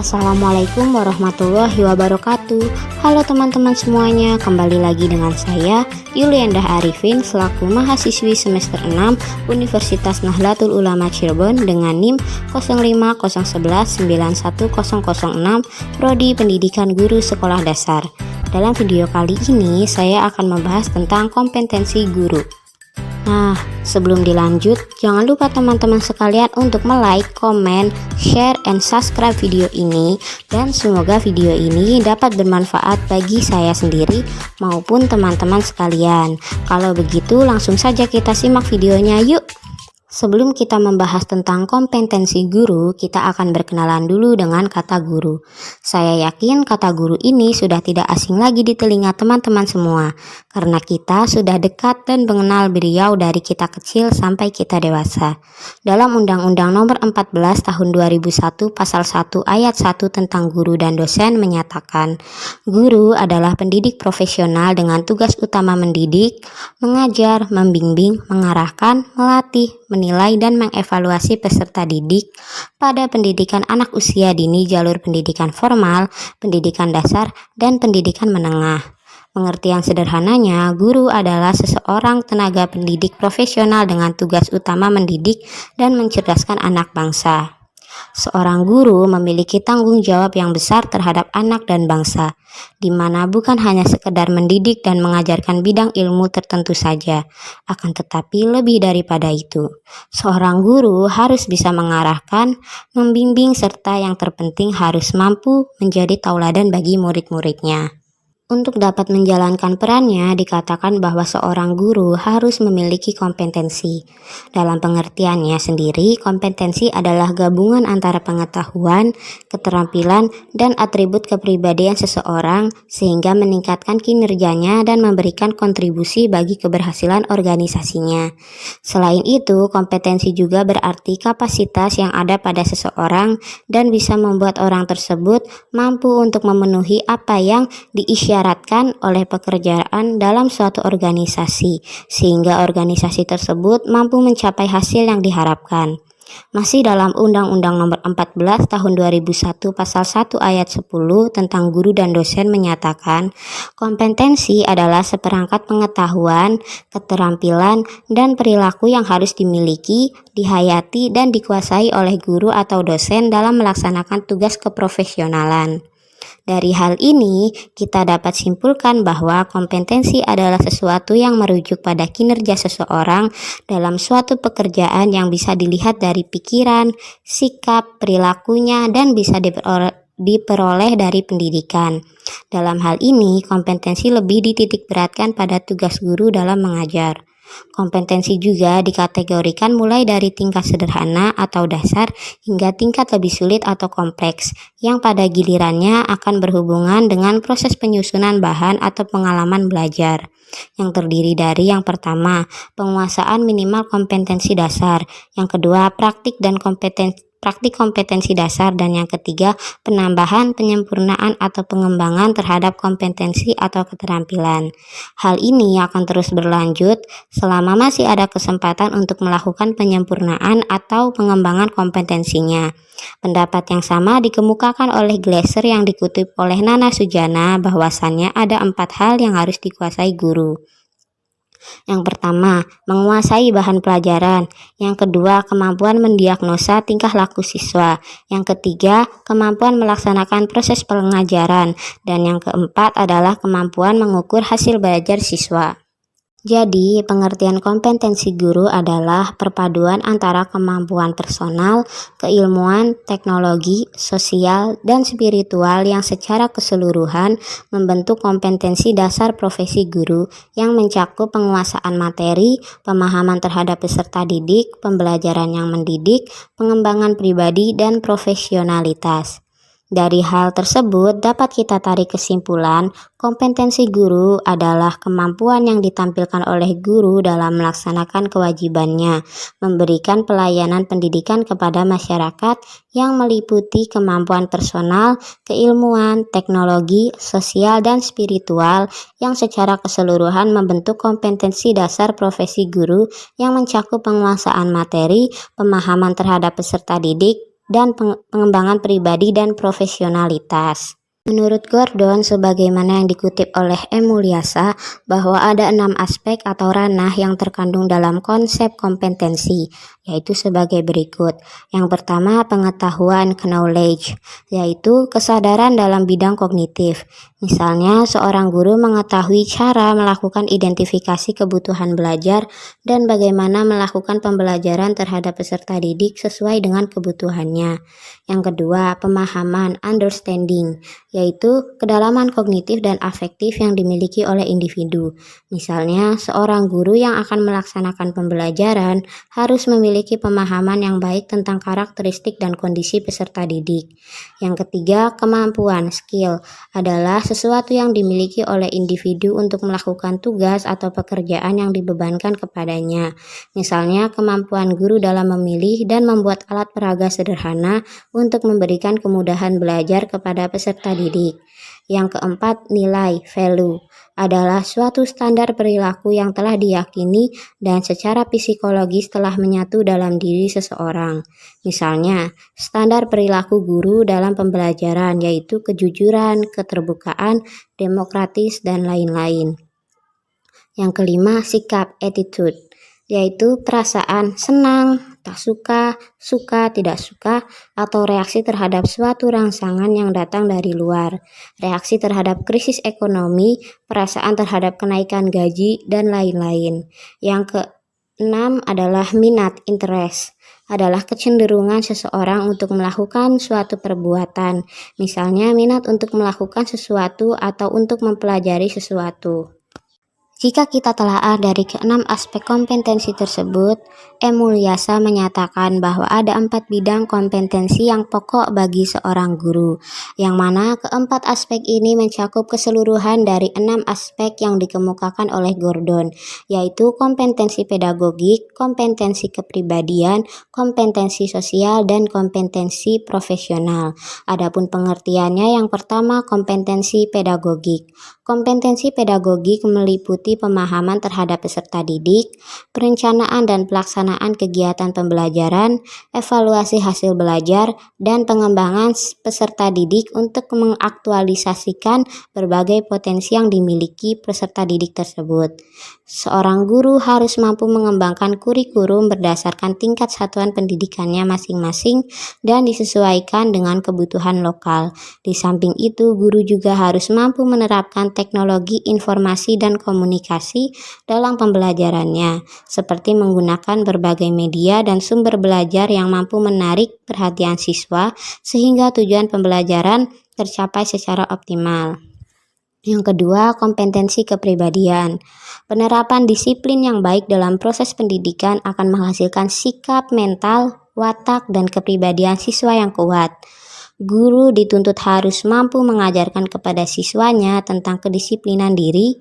Assalamualaikum warahmatullahi wabarakatuh. Halo teman-teman semuanya, kembali lagi dengan saya Yuliandah Arifin selaku mahasiswi semester 6 Universitas Nahdlatul Ulama Cirebon dengan NIM 05011911006 Prodi Pendidikan Guru Sekolah Dasar. Dalam video kali ini saya akan membahas tentang kompetensi guru. Nah, sebelum dilanjut, jangan lupa teman-teman sekalian untuk like, komen, share, and subscribe video ini. Dan semoga video ini dapat bermanfaat bagi saya sendiri maupun teman-teman sekalian. Kalau begitu, langsung saja kita simak videonya yuk. Sebelum kita membahas tentang kompetensi guru, kita akan berkenalan dulu dengan kata guru. Saya yakin kata guru ini sudah tidak asing lagi di telinga teman-teman semua, karena kita sudah dekat dan mengenal beliau dari kita kecil sampai kita dewasa. Dalam Undang-Undang Nomor 14 Tahun 2001 Pasal 1 Ayat 1 tentang guru dan dosen menyatakan, guru adalah pendidik profesional dengan tugas utama mendidik, mengajar, membimbing, mengarahkan, melatih, menilai dan mengevaluasi peserta didik pada pendidikan anak usia dini jalur pendidikan formal, pendidikan dasar, dan pendidikan menengah. Pengertian sederhananya, guru adalah seseorang tenaga pendidik profesional dengan tugas utama mendidik dan mencerdaskan anak bangsa. Seorang guru memiliki tanggung jawab yang besar terhadap anak dan bangsa, di mana bukan hanya sekedar mendidik dan mengajarkan bidang ilmu tertentu saja, akan tetapi lebih daripada itu. Seorang guru harus bisa mengarahkan, membimbing, serta yang terpenting harus mampu menjadi tauladan bagi murid-muridnya. Untuk dapat menjalankan perannya, dikatakan bahwa seorang guru harus memiliki kompetensi. Dalam pengertiannya sendiri, kompetensi adalah gabungan antara pengetahuan, keterampilan, dan atribut kepribadian seseorang sehingga meningkatkan kinerjanya dan memberikan kontribusi bagi keberhasilan organisasinya. Selain itu, kompetensi juga berarti kapasitas yang ada pada seseorang dan bisa membuat orang tersebut mampu untuk memenuhi apa yang diisyaratkan oleh pekerjaan dalam suatu organisasi, sehingga organisasi tersebut mampu mencapai hasil yang diharapkan. Masih dalam Undang-Undang Nomor 14 Tahun 2001 Pasal 1 Ayat 10 tentang guru dan dosen menyatakan, kompetensi adalah seperangkat pengetahuan, keterampilan, dan perilaku yang harus dimiliki, dihayati, dan dikuasai oleh guru atau dosen dalam melaksanakan tugas keprofesionalan. Dari hal ini, kita dapat simpulkan bahwa kompetensi adalah sesuatu yang merujuk pada kinerja seseorang dalam suatu pekerjaan yang bisa dilihat dari pikiran, sikap, perilakunya, dan bisa diperoleh dari pendidikan. Dalam hal ini, kompetensi lebih dititik beratkan pada tugas guru dalam mengajar. Kompetensi juga dikategorikan mulai dari tingkat sederhana atau dasar hingga tingkat lebih sulit atau kompleks, yang pada gilirannya akan berhubungan dengan proses penyusunan bahan atau pengalaman belajar, yang terdiri dari yang pertama, penguasaan minimal kompetensi dasar, yang kedua, praktik kompetensi dasar, dan yang ketiga, penambahan, penyempurnaan, atau pengembangan terhadap kompetensi atau keterampilan. Hal ini akan terus berlanjut selama masih ada kesempatan untuk melakukan penyempurnaan atau pengembangan kompetensinya. Pendapat yang sama dikemukakan oleh Glasser yang dikutip oleh Nana Sujana bahwasannya ada 4 hal yang harus dikuasai guru. Yang pertama, menguasai bahan pelajaran. Yang kedua, kemampuan mendiagnosa tingkah laku siswa. Yang ketiga, kemampuan melaksanakan proses pengajaran. Dan yang keempat adalah kemampuan mengukur hasil belajar siswa. Jadi, pengertian kompetensi guru adalah perpaduan antara kemampuan personal, keilmuan, teknologi, sosial, dan spiritual yang secara keseluruhan membentuk kompetensi dasar profesi guru yang mencakup penguasaan materi, pemahaman terhadap peserta didik, pembelajaran yang mendidik, pengembangan pribadi, dan profesionalitas. Dari hal tersebut dapat kita tarik kesimpulan, kompetensi guru adalah kemampuan yang ditampilkan oleh guru dalam melaksanakan kewajibannya, memberikan pelayanan pendidikan kepada masyarakat yang meliputi kemampuan personal, keilmuan, teknologi, sosial, dan spiritual yang secara keseluruhan membentuk kompetensi dasar profesi guru yang mencakup penguasaan materi, pemahaman terhadap peserta didik, dan pengembangan pribadi dan profesionalitas. Menurut Gordon, sebagaimana yang dikutip oleh Emuliasa, bahwa ada 6 aspek atau ranah yang terkandung dalam konsep kompetensi, yaitu sebagai berikut. Yang pertama, pengetahuan, knowledge, yaitu kesadaran dalam bidang kognitif. Misalnya, seorang guru mengetahui cara melakukan identifikasi kebutuhan belajar dan bagaimana melakukan pembelajaran terhadap peserta didik sesuai dengan kebutuhannya. Yang kedua, pemahaman, understanding, yaitu kedalaman kognitif dan afektif yang dimiliki oleh individu. Misalnya, seorang guru yang akan melaksanakan pembelajaran harus memiliki pemahaman yang baik tentang karakteristik dan kondisi peserta didik. Yang ketiga, kemampuan, skill, adalah sesuatu yang dimiliki oleh individu untuk melakukan tugas atau pekerjaan yang dibebankan kepadanya. Misalnya, kemampuan guru dalam memilih dan membuat alat peraga sederhana untuk memberikan kemudahan belajar kepada peserta didik. Yang keempat, nilai, value, adalah suatu standar perilaku yang telah diyakini dan secara psikologis telah menyatu dalam diri seseorang. Misalnya, standar perilaku guru dalam pembelajaran yaitu kejujuran, keterbukaan, demokratis, dan lain-lain. Yang kelima, sikap, attitude, yaitu perasaan senang, tak suka, suka, tidak suka, atau reaksi terhadap suatu rangsangan yang datang dari luar, reaksi terhadap krisis ekonomi, perasaan terhadap kenaikan gaji, dan lain-lain. Yang keenam adalah minat, interest, adalah kecenderungan seseorang untuk melakukan suatu perbuatan, misalnya minat untuk melakukan sesuatu atau untuk mempelajari sesuatu. Jika kita telaah dari keenam aspek kompetensi tersebut, Emuliasa menyatakan bahwa ada 4 bidang kompetensi yang pokok bagi seorang guru, yang mana keempat aspek ini mencakup keseluruhan dari 6 aspek yang dikemukakan oleh Gordon, yaitu kompetensi pedagogik, kompetensi kepribadian, kompetensi sosial, dan kompetensi profesional. Adapun pengertiannya, yang pertama, kompetensi pedagogik. Kompetensi pedagogik meliputi pemahaman terhadap peserta didik, perencanaan dan pelaksanaan kegiatan pembelajaran, evaluasi hasil belajar, dan pengembangan peserta didik untuk mengaktualisasikan berbagai potensi yang dimiliki peserta didik tersebut. Seorang guru harus mampu mengembangkan kurikulum berdasarkan tingkat satuan pendidikannya masing-masing dan disesuaikan dengan kebutuhan lokal. Di samping itu, guru juga harus mampu menerapkan teknologi informasi dan komunikasi dalam pembelajarannya, seperti menggunakan berbagai media dan sumber belajar yang mampu menarik perhatian siswa sehingga tujuan pembelajaran tercapai secara optimal. Yang kedua, kompetensi kepribadian. Penerapan disiplin yang baik dalam proses pendidikan akan menghasilkan sikap mental, watak, dan kepribadian siswa yang kuat. Guru dituntut harus mampu mengajarkan kepada siswanya tentang kedisiplinan diri,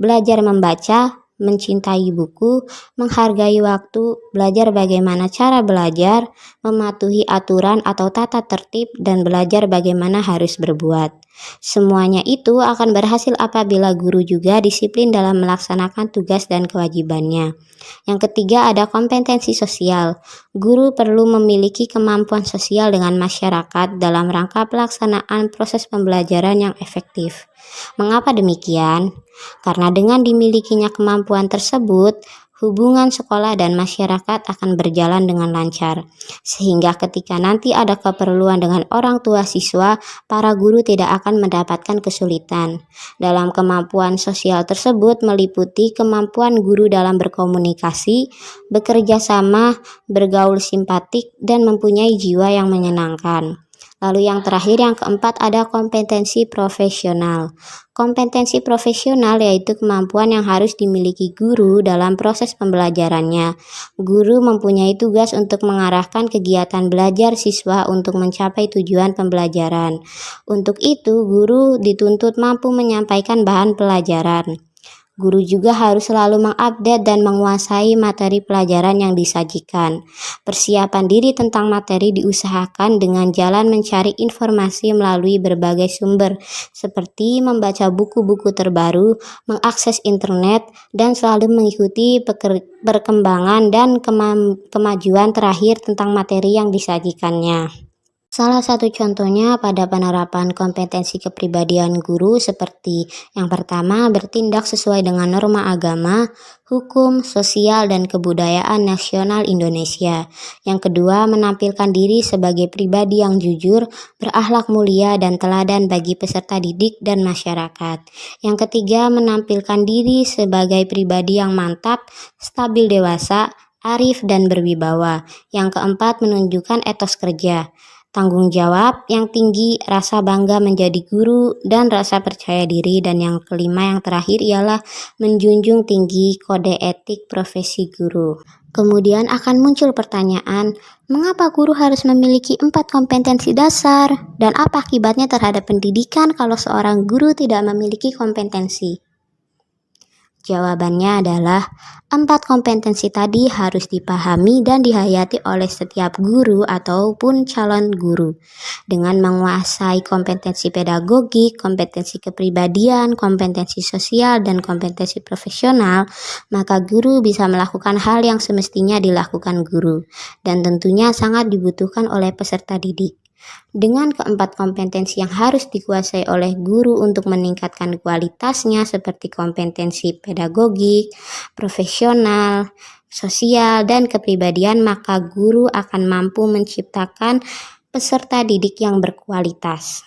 belajar membaca, mencintai buku, menghargai waktu, belajar bagaimana cara belajar, mematuhi aturan atau tata tertib, dan belajar bagaimana harus berbuat. Semuanya itu akan berhasil apabila guru juga disiplin dalam melaksanakan tugas dan kewajibannya. Yang ketiga, ada kompetensi sosial. Guru perlu memiliki kemampuan sosial dengan masyarakat dalam rangka pelaksanaan proses pembelajaran yang efektif. Mengapa demikian? Karena dengan dimilikinya kemampuan tersebut, hubungan sekolah dan masyarakat akan berjalan dengan lancar, sehingga ketika nanti ada keperluan dengan orang tua siswa, para guru tidak akan mendapatkan kesulitan. Dalam kemampuan sosial tersebut meliputi kemampuan guru dalam berkomunikasi, bekerja sama, bergaul simpatik, dan mempunyai jiwa yang menyenangkan. Lalu yang terakhir, yang keempat, ada kompetensi profesional. Kompetensi profesional yaitu kemampuan yang harus dimiliki guru dalam proses pembelajarannya. Guru mempunyai tugas untuk mengarahkan kegiatan belajar siswa untuk mencapai tujuan pembelajaran. Untuk itu, guru dituntut mampu menyampaikan bahan pelajaran. Guru juga harus selalu mengupdate dan menguasai materi pelajaran yang disajikan. Persiapan diri tentang materi diusahakan dengan jalan mencari informasi melalui berbagai sumber, seperti membaca buku-buku terbaru, mengakses internet, dan selalu mengikuti perkembangan dan kemajuan terakhir tentang materi yang disajikannya. Salah satu contohnya pada penerapan kompetensi kepribadian guru seperti yang pertama, bertindak sesuai dengan norma agama, hukum, sosial, dan kebudayaan nasional Indonesia. Yang kedua, menampilkan diri sebagai pribadi yang jujur, berakhlak mulia, dan teladan bagi peserta didik dan masyarakat. Yang ketiga, menampilkan diri sebagai pribadi yang mantap, stabil dewasa, arif, dan berwibawa. Yang keempat, menunjukkan etos kerja, tanggung jawab yang tinggi, rasa bangga menjadi guru, dan rasa percaya diri. Dan yang kelima, yang terakhir ialah menjunjung tinggi kode etik profesi guru. Kemudian akan muncul pertanyaan, mengapa guru harus memiliki 4 kompetensi dasar? Dan apa akibatnya terhadap pendidikan kalau seorang guru tidak memiliki kompetensi? Jawabannya adalah 4 kompetensi tadi harus dipahami dan dihayati oleh setiap guru ataupun calon guru. Dengan menguasai kompetensi pedagogik, kompetensi kepribadian, kompetensi sosial, dan kompetensi profesional, maka guru bisa melakukan hal yang semestinya dilakukan guru, dan tentunya sangat dibutuhkan oleh peserta didik. Dengan keempat kompetensi yang harus dikuasai oleh guru untuk meningkatkan kualitasnya seperti kompetensi pedagogik, profesional, sosial, dan kepribadian, maka guru akan mampu menciptakan peserta didik yang berkualitas.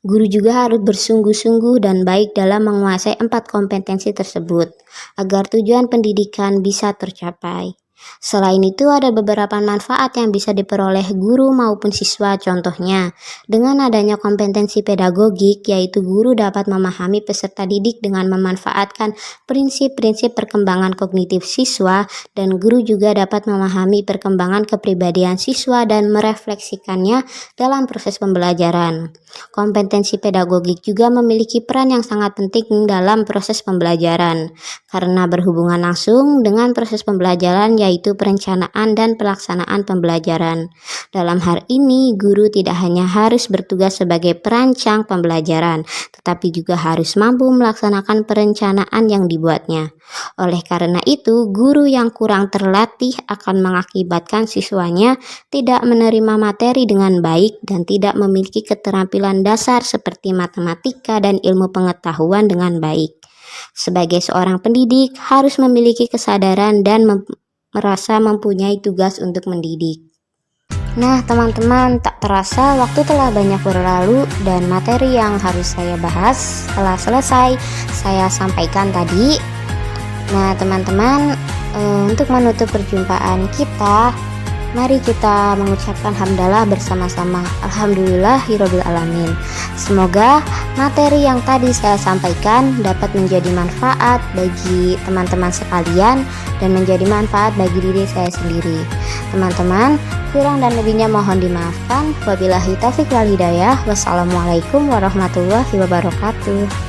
Guru juga harus bersungguh-sungguh dan baik dalam menguasai 4 kompetensi tersebut agar tujuan pendidikan bisa tercapai. Selain itu, ada beberapa manfaat yang bisa diperoleh guru maupun siswa. Contohnya, dengan adanya kompetensi pedagogik, yaitu guru dapat memahami peserta didik dengan memanfaatkan prinsip-prinsip perkembangan kognitif siswa, dan guru juga dapat memahami perkembangan kepribadian siswa dan merefleksikannya dalam proses pembelajaran. Kompetensi pedagogik juga memiliki peran yang sangat penting dalam proses pembelajaran, karena berhubungan langsung dengan proses pembelajaran, yaitu perencanaan dan pelaksanaan pembelajaran. Dalam hal ini, guru tidak hanya harus bertugas sebagai perancang pembelajaran, tetapi juga harus mampu melaksanakan perencanaan yang dibuatnya. Oleh karena itu, guru yang kurang terlatih akan mengakibatkan siswanya tidak menerima materi dengan baik dan tidak memiliki keterampilan dasar seperti matematika dan ilmu pengetahuan dengan baik. Sebagai seorang pendidik, harus memiliki kesadaran dan merasa mempunyai tugas untuk mendidik. Nah teman-teman, tak terasa waktu telah banyak berlalu dan materi yang harus saya bahas telah selesai saya sampaikan tadi. Nah teman-teman, untuk menutup perjumpaan kita, mari kita mengucapkan hamdalah bersama-sama. Alhamdulillahirabbil alamin. Semoga materi yang tadi saya sampaikan dapat menjadi manfaat bagi teman-teman sekalian dan menjadi manfaat bagi diri saya sendiri. Teman-teman, kurang dan lebihnya mohon dimaafkan. Wabillahi taufiq wal hidayah. Wassalamualaikum warahmatullahi wabarakatuh.